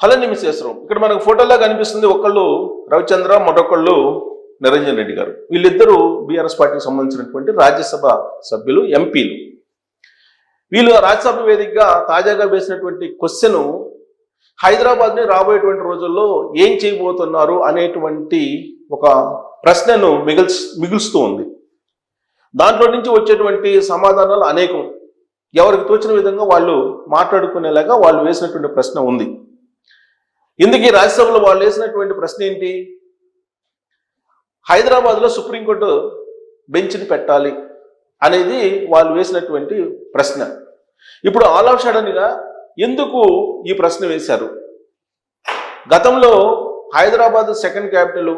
Hello నిమిషేశ్వరం. ఇక్కడ మనకు ఫోటోలో కనిపిస్తుంది, ఒకళ్ళు రవిచంద్ర, మరొకళ్ళు నిరంజన్ రెడ్డి గారు. వీళ్ళిద్దరూ బీఆర్ఎస్ పార్టీకి సంబంధించినటువంటి రాజ్యసభ సభ్యులు, ఎంపీలు. వీళ్ళు రాజ్యసభ వేదికగా తాజాగా వేసినటువంటి క్వశ్చన్ హైదరాబాద్ని రాబోయేటువంటి రోజుల్లో ఏం చేయబోతున్నారు అనేటువంటి ఒక ప్రశ్నను మిగులుస్తూ ఉంది. దాంట్లో నుంచి వచ్చేటువంటి సమాధానాలు అనేకం, ఎవరికి తోచిన విధంగా వాళ్ళు మాట్లాడుకునేలాగా వాళ్ళు వేసినటువంటి ప్రశ్న ఉంది. ఇందుకీ రాజ్యసభలో వాళ్ళు వేసినటువంటి ప్రశ్న ఏంటి? హైదరాబాద్లో సుప్రీంకోర్టు బెంచ్ని పెట్టాలి అనేది వాళ్ళు వేసినటువంటి ప్రశ్న. ఇప్పుడు ఆల్ ఆఫ్ సడన్గా ఎందుకు ఈ ప్రశ్న వేశారు? గతంలో హైదరాబాద్ సెకండ్ క్యాపిటల్,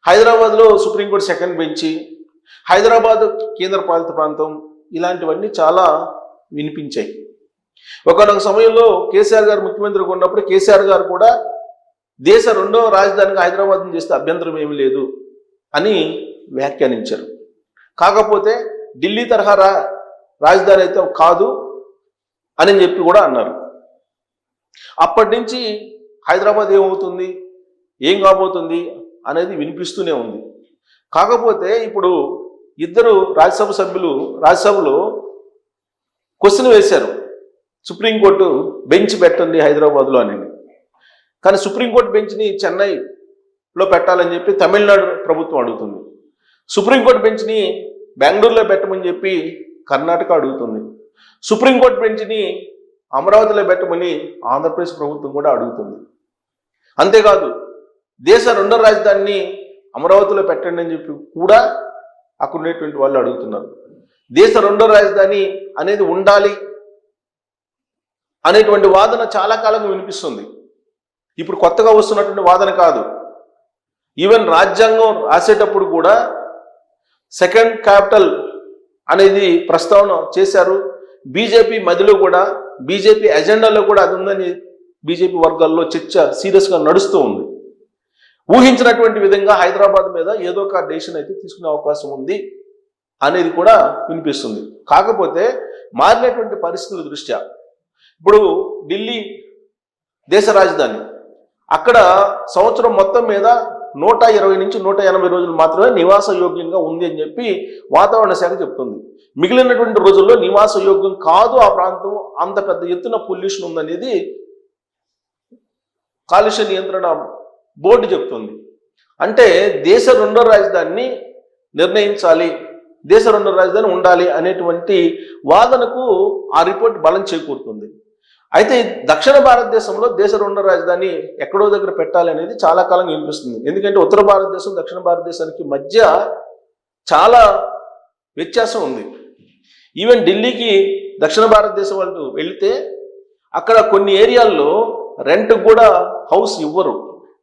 హైదరాబాద్లో సుప్రీంకోర్టు సెకండ్ బెంచి, హైదరాబాద్ కేంద్రపాలిత ప్రాంతం, ఇలాంటివన్నీ చాలా వినిపించాయి. ఒకనొక సమయంలో కేసీఆర్ గారు ముఖ్యమంత్రిగా ఉన్నప్పుడు కేసీఆర్ గారు కూడా దేశ రెండవ రాజధానిగా హైదరాబాద్ని చేస్తే అభ్యంతరం ఏమీ లేదు అని వ్యాఖ్యానించారు. కాకపోతే ఢిల్లీ తరహా రాజధాని అయితే కాదు అని చెప్పి కూడా అన్నారు. అప్పటి నుంచి హైదరాబాద్ ఏమవుతుంది, ఏం కాబోతుంది అనేది వినిపిస్తూనే ఉంది. కాకపోతే ఇప్పుడు ఇద్దరు రాజ్యసభ సభ్యులు రాజ్యసభలో క్వశ్చన్ వేశారు, సుప్రీంకోర్టు బెంచ్ పెట్టండి హైదరాబాద్లో అని. కానీ సుప్రీంకోర్టు బెంచ్ని చెన్నైలో పెట్టాలని చెప్పి తమిళనాడు ప్రభుత్వం అడుగుతుంది. సుప్రీంకోర్టు బెంచ్ని బెంగళూరులో పెట్టమని చెప్పి కర్ణాటక అడుగుతుంది. సుప్రీంకోర్టు బెంచ్ని అమరావతిలో పెట్టమని ఆంధ్రప్రదేశ్ ప్రభుత్వం కూడా అడుగుతుంది. అంతేకాదు దేశ రెండో రాజధానిని అమరావతిలో పెట్టండి అని చెప్పి కూడా అక్కడ ఉండేటువంటి వాళ్ళు అడుగుతున్నారు. దేశ రెండో రాజధాని అనేది ఉండాలి అనేటువంటి వాదన చాలా కాలంగా వినిపిస్తుంది. ఇప్పుడు కొత్తగా వస్తున్నటువంటి వాదన కాదు. ఈవెన్ రాజ్యాంగం రాసేటప్పుడు కూడా సెకండ్ క్యాపిటల్ అనేది ప్రస్తావన చేశారు. బీజేపీ మధ్యలో కూడా, బీజేపీ ఎజెండాలో కూడా అది ఉందని బీజేపీ వర్గాల్లో చర్చ సీరియస్గా నడుస్తూ ఉంది. ఊహించినటువంటి విధంగా హైదరాబాద్ మీద ఏదో ఒక డెసిషన్ అయితే తీసుకునే అవకాశం ఉంది అనేది కూడా వినిపిస్తుంది. కాకపోతే మారినటువంటి పరిస్థితుల దృష్ట్యా ఇప్పుడు ఢిల్లీ దేశ రాజధాని, అక్కడ సంవత్సరం మొత్తం మీద 120 నుంచి 180 రోజులు మాత్రమే నివాస యోగ్యంగా ఉంది అని చెప్పి వాతావరణ శాఖ చెప్తుంది. మిగిలినటువంటి రోజుల్లో నివాస యోగ్యం కాదు ఆ ప్రాంతం, అంత పెద్ద ఎత్తున పొల్యూషన్ ఉందనేది కాలుష్య నియంత్రణ బోర్డు చెప్తుంది. అంటే దేశ రెండో రాజధానిని నిర్ణయించాలి, దేశ రెండో రాజధాని ఉండాలి అనేటువంటి వాదనకు ఆ రిపోర్ట్ బలం చేకూరుతుంది. అయితే దక్షిణ భారతదేశంలో దేశ రెండో రాజధాని ఎక్కడో దగ్గర పెట్టాలి అనేది చాలా కాలంగా వినిపిస్తుంది. ఎందుకంటే ఉత్తర భారతదేశం దక్షిణ భారతదేశానికి మధ్య చాలా వ్యత్యాసం ఉంది. ఈవెన్ ఢిల్లీకి దక్షిణ భారతదేశం వాళ్ళు వెళితే అక్కడ కొన్ని ఏరియాల్లో రెంట్ కూడా హౌస్ ఇవ్వరు.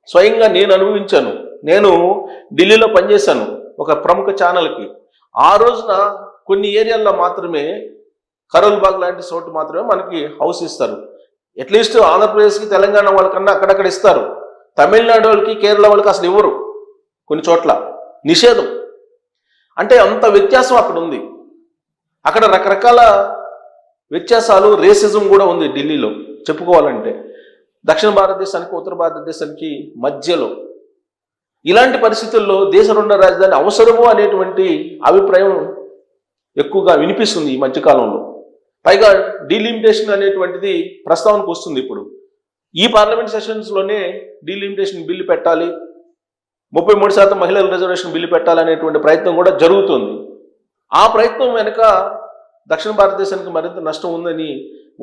స్వయంగా నేను అనుభవించాను. నేను ఢిల్లీలో పనిచేశాను ఒక ప్రముఖ ఛానల్కి. ఆ రోజున కొన్ని ఏరియాల్లో మాత్రమే, కరోల్ బాగ్ లాంటి చోటు మాత్రమే మనకి హౌస్ ఇస్తారు. అట్లీస్ట్ ఆంధ్రప్రదేశ్కి తెలంగాణ వాళ్ళకన్నా అక్కడక్కడ ఇస్తారు. తమిళనాడు వాళ్ళకి కేరళ వాళ్ళకి అసలు ఇవ్వరు, కొన్ని చోట్ల నిషేధం. అంటే అంత వ్యత్యాసం అక్కడ ఉంది. అక్కడ రకరకాల వ్యత్యాసాలు, రేసిజం కూడా ఉంది ఢిల్లీలో చెప్పుకోవాలంటే. దక్షిణ భారతదేశానికి ఉత్తర భారతదేశానికి మధ్యలో ఇలాంటి పరిస్థితుల్లో దేశ రెండో రాజధాని అవసరము అనేటువంటి అభిప్రాయం ఎక్కువగా వినిపిస్తుంది ఈ మధ్యకాలంలో. పైగా డీలిమిటేషన్ అనేటువంటిది ప్రస్తావనకు వస్తుంది. ఇప్పుడు ఈ పార్లమెంట్ సెషన్స్లోనే డీలిమిటేషన్ బిల్లు పెట్టాలి, 33% మహిళల రిజర్వేషన్ బిల్లు పెట్టాలనేటువంటి ప్రయత్నం కూడా జరుగుతుంది. ఆ ప్రయత్నం వెనుక దక్షిణ భారతదేశానికి మరింత నష్టం ఉందని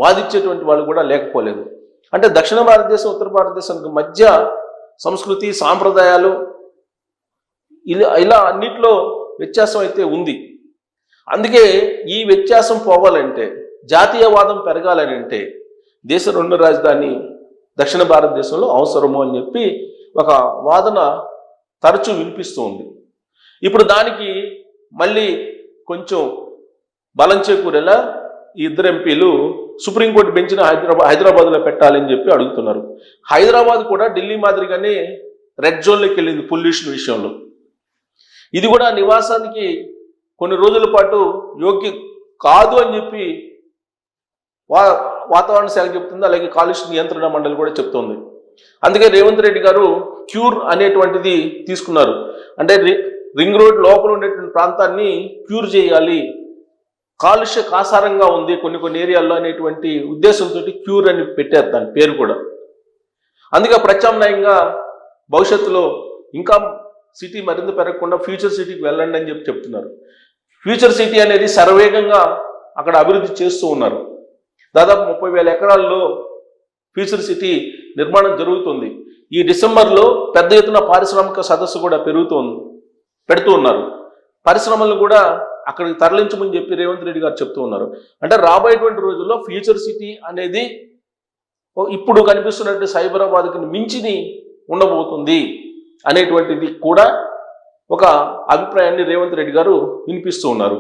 వాదించేటువంటి వాళ్ళు కూడా లేకపోలేదు. అంటే దక్షిణ భారతదేశం ఉత్తర భారతదేశానికి మధ్య సంస్కృతి, సాంప్రదాయాలు ఇలా అన్నిట్లో వ్యత్యాసం అయితే ఉంది. అందుకే ఈ వ్యత్యాసం పోవాలంటే, జాతీయవాదం పెరగాలని అంటే దేశ రెండో రాజధాని దక్షిణ భారతదేశంలో అవసరము అని చెప్పి ఒక వాదన తరచూ వినిపిస్తూ ఉంది. ఇప్పుడు దానికి మళ్ళీ కొంచెం బలం చేకూరేలా ఈ ఇద్దరు ఎంపీలు సుప్రీంకోర్టు బెంచ్ని హైదరాబాద్లో పెట్టాలని చెప్పి అడుగుతున్నారు. హైదరాబాద్ కూడా ఢిల్లీ మాదిరిగానే రెడ్ జోన్లోకి వెళ్ళింది పొల్యూషన్ విషయంలో. ఇది కూడా నివాసానికి కొన్ని రోజుల పాటు యోగ్యం కాదు అని చెప్పి వాతావరణ శాఖ చెప్తుంది, అలాగే కాలుష్య నియంత్రణ మండలి కూడా చెప్తోంది. అందుకే రేవంత్ రెడ్డి గారు క్యూర్ అనేటువంటిది తీసుకున్నారు. అంటే రింగ్ రోడ్ లోపల ఉండేటువంటి ప్రాంతాన్ని క్యూర్ చేయాలి, కాలుష్య కాసారంగా ఉంది కొన్ని ఏరియాల్లో అనేటువంటి ఉద్దేశంతో క్యూర్ అని పెట్టారు దాని పేరు కూడా. అందుకే ప్రత్యామ్నాయంగా భవిష్యత్తులో ఇంకా సిటీ మరింత పెరగకుండా ఫ్యూచర్ సిటీకి వెళ్ళండి అని చెప్తున్నారు. ఫ్యూచర్ సిటీ అనేది శరవేగంగా అక్కడ అభివృద్ధి చేస్తూ ఉన్నారు. దాదాపు 30,000 ఎకరాల్లో ఫ్యూచర్ సిటీ నిర్మాణం జరుగుతుంది. ఈ డిసెంబర్లో పెద్ద ఎత్తున పారిశ్రామిక సదస్సు కూడా పెడుతూ ఉన్నారు. పరిశ్రమలను కూడా అక్కడికి తరలించమని చెప్పి రేవంత్ రెడ్డి గారు చెప్తూ ఉన్నారు. అంటే రాబోయేటువంటి రోజుల్లో ఫ్యూచర్ సిటీ అనేది ఇప్పుడు కనిపిస్తున్నట్టు సైబరాబాద్కి మించిని ఉండబోతుంది అనేటువంటిది కూడా ఒక అభిప్రాయాన్ని రేవంత్ రెడ్డి గారు వినిపిస్తూ ఉన్నారు.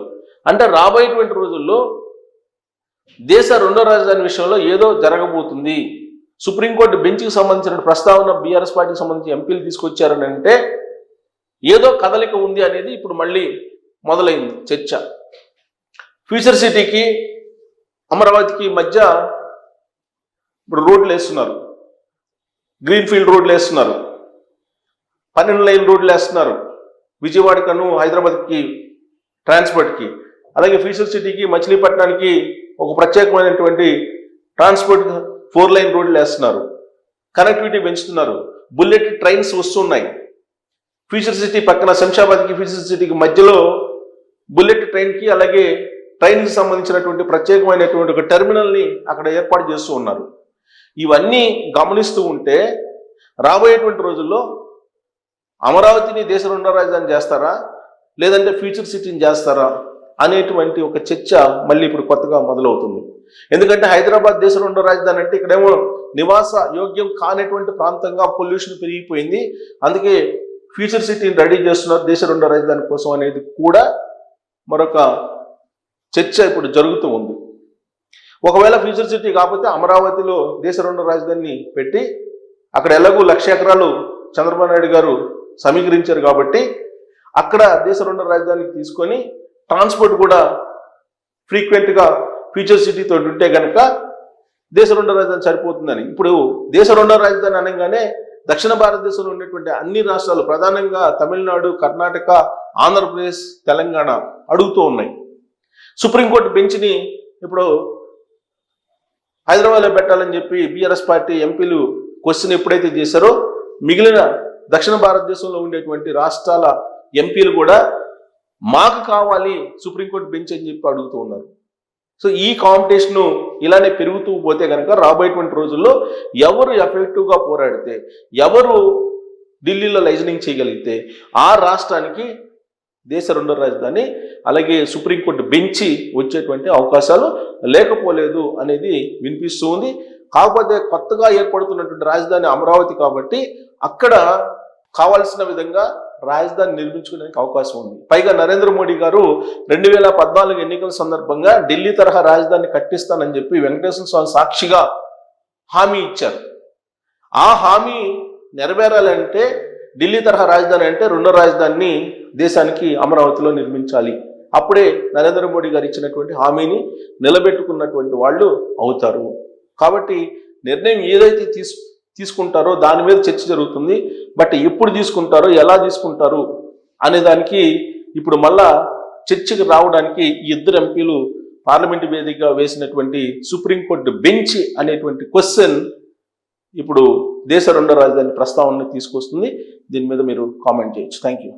అంటే రాబోయేటువంటి రోజుల్లో దేశ రెండో రాజధాని విషయంలో ఏదో జరగబోతుంది. సుప్రీంకోర్టు బెంచ్కి సంబంధించిన ప్రస్తావన బీఆర్ఎస్ పార్టీకి సంబంధించి ఎంపీలు తీసుకొచ్చారని అంటే ఏదో కదలిక ఉంది అనేది ఇప్పుడు మళ్ళీ మొదలైంది చర్చ. ఫ్యూచర్ సిటీకి అమరావతికి మధ్య ఇప్పుడు రోడ్లు వేస్తున్నారు, గ్రీన్ఫీల్డ్ రోడ్లు వేస్తున్నారు, 12 లైన్ రోడ్లు వేస్తున్నారు, విజయవాడకను హైదరాబాద్కి ట్రాన్స్పోర్ట్కి. అలాగే ఫ్యూచర్ సిటీకి మచిలీపట్నానికి ఒక ప్రత్యేకమైనటువంటి ట్రాన్స్పోర్ట్ 4 లైన్ రోడ్లు వేస్తున్నారు, కనెక్టివిటీ పెంచుతున్నారు, బుల్లెట్ ట్రైన్స్ వస్తున్నాయి. ఫ్యూచర్ సిటీ పక్కన శంషాబాద్కి ఫ్యూచర్ సిటీకి మధ్యలో బుల్లెట్ ట్రైన్కి అలాగే ట్రైన్కి సంబంధించినటువంటి ప్రత్యేకమైనటువంటి ఒక టెర్మినల్ని అక్కడ ఏర్పాటు చేస్తూ ఉన్నారు. ఇవన్నీ గమనిస్తూ ఉంటే రాబోయేటువంటి రోజుల్లో అమరావతిని దేశ రెండో రాజధాని చేస్తారా లేదంటే ఫ్యూచర్ సిటీని చేస్తారా అనేటువంటి ఒక చర్చ మళ్ళీ ఇప్పుడు కొత్తగా మొదలవుతుంది. ఎందుకంటే హైదరాబాద్ దేశ రెండో రాజధాని అంటే ఇక్కడేమో నివాస యోగ్యం కానటువంటి ప్రాంతంగా పొల్యూషన్ పెరిగిపోయింది. అందుకే ఫ్యూచర్ సిటీని రెడీ చేస్తున్నారు దేశ రెండో రాజధాని కోసం అనేది కూడా మరొక చర్చ ఇప్పుడు జరుగుతూ ఉంది. ఒకవేళ ఫ్యూచర్ సిటీ కాకపోతే అమరావతిలో దేశ రెండో రాజధానిని పెట్టి అక్కడ ఎలాగూ 1,00,000 ఎకరాలు చంద్రబాబు నాయుడు గారు సమీకరించారు కాబట్టి అక్కడ దేశ రెండో రాజధానికి తీసుకొని ట్రాన్స్పోర్ట్ కూడా ఫ్రీక్వెంట్గా ఫ్యూచర్ సిటీతో ఉంటే కనుక దేశ రెండో రాజధాని సరిపోతుందని. ఇప్పుడు దేశ రెండో రాజధాని అనగానే దక్షిణ భారతదేశంలో ఉన్నటువంటి అన్ని రాష్ట్రాలు ప్రధానంగా తమిళనాడు, కర్ణాటక, ఆంధ్రప్రదేశ్, తెలంగాణ అడుగుతూ ఉన్నాయి. సుప్రీంకోర్టు బెంచ్ని ఇప్పుడు హైదరాబాద్లో పెట్టాలని చెప్పి బీఆర్ఎస్ పార్టీ ఎంపీలు క్వశ్చన్ ఎప్పుడైతే చేశారో మిగిలిన దక్షిణ భారతదేశంలో ఉండేటువంటి రాష్ట్రాల ఎంపీలు కూడా మాకు కావాలి సుప్రీంకోర్టు బెంచ్ అని చెప్పి అడుగుతూ ఉన్నారు. సో ఈ కాంపిటీషన్ ఇలానే పెరుగుతూ పోతే కనుక రాబోయేటువంటి రోజుల్లో ఎవరు ఎఫెక్టివ్గా పోరాడితే, ఎవరు ఢిల్లీలో లైజనింగ్ చేయగలిగితే ఆ రాష్ట్రానికి దేశ రెండో రాజధాని అలాగే సుప్రీంకోర్టు బెంచి వచ్చేటువంటి అవకాశాలు లేకపోలేదు అనేది వినిపిస్తూ ఉంది. కాకపోతే కొత్తగా ఏర్పడుతున్నటువంటి రాజధాని అమరావతి కాబట్టి అక్కడ కావాల్సిన విధంగా రాజధాని నిర్మించుకోవడానికి అవకాశం ఉంది. పైగా నరేంద్ర మోడీ గారు 2014 ఎన్నికల సందర్భంగా ఢిల్లీ తరహా రాజధాని కట్టిస్తానని చెప్పి వెంకటేశ్వర స్వామి సాక్షిగా హామీ ఇచ్చారు. ఆ హామీ నెరవేరాలంటే ఢిల్లీ తరహా రాజధాని అంటే రెండో రాజధానిని దేశానికి అమరావతిలో నిర్మించాలి. అప్పుడే నరేంద్ర మోడీ గారు ఇచ్చినటువంటి హామీని నిలబెట్టుకున్నటువంటి వాళ్ళు అవుతారు. కాబట్టి నిర్ణయం ఏదైతే తీసుకుంటారో దాని మీద చర్చ జరుగుతుంది. బట్ ఎప్పుడు తీసుకుంటారో, ఎలా తీసుకుంటారు అనే దానికి ఇప్పుడు మళ్ళా చర్చకు రావడానికి ఈ ఇద్దరు ఎంపీలు పార్లమెంటు వేదికగా వేసినటువంటి సుప్రీంకోర్టు బెంచ్ అనేటువంటి క్వశ్చన్ ఇప్పుడు దేశ రెండో రాజధాని ప్రస్తావనను తీసుకొస్తుంది. దీని మీద మీరు కామెంట్ చేయొచ్చు. Thank you.